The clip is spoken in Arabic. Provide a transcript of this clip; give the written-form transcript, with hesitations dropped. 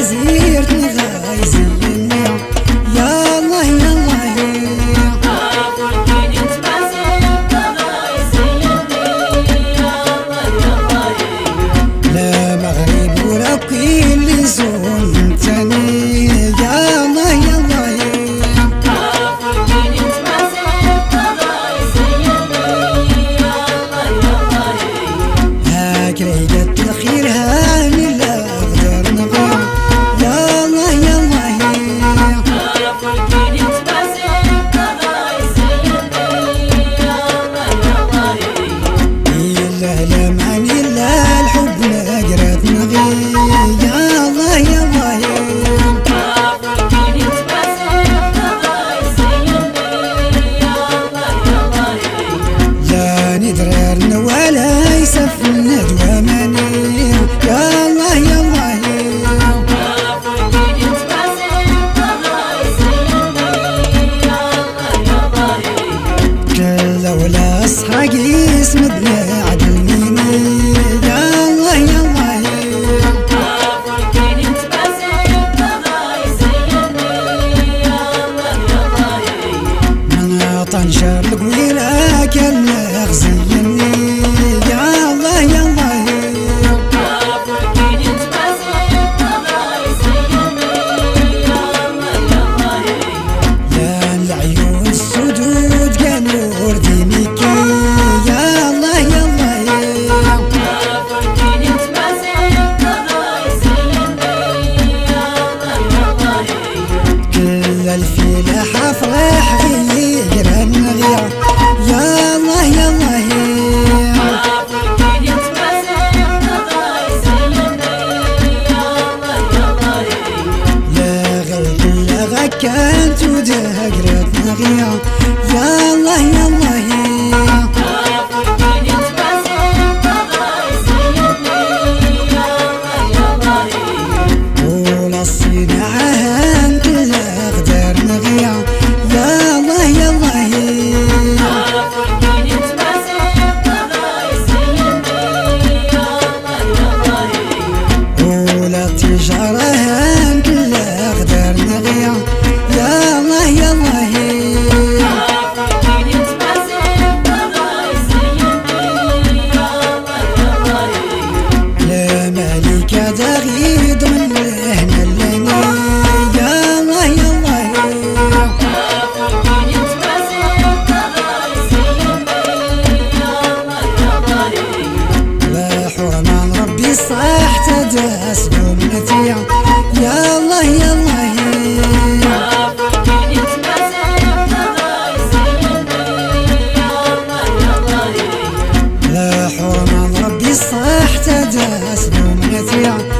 مزيرتني غايزيني يا الله يا الله لا مغرب ولا كل زون تاني يا الله يا الله هاك ليلة الخير هاني لا غدر نغير درارنا ولا يسفلنا دواماني يا الله يا الله كلا ولا صحاق يسمدنا عدل ميني يا الله يا الله من طنجر القويلة كان غزيني يا الله يا الله يا العيون السدود كانوا وردينيك يا الله يا الله كل الفيلة حفرح غير النغير يا الله يا الله لا غوت لا غكانت ودهقرت نغير يا الله يا الله ولا الصناعة هان كلها غدر نغير يا الله يا الله ولا التجارة هان كلها غدر نغير يا الله يا الله لا مالك دغيد من هنا لنا يا الله يا الله لا حرمان ربي صح تداس بأمتي يا الله يا الله لا حرمان ربي صح تداس بأمتي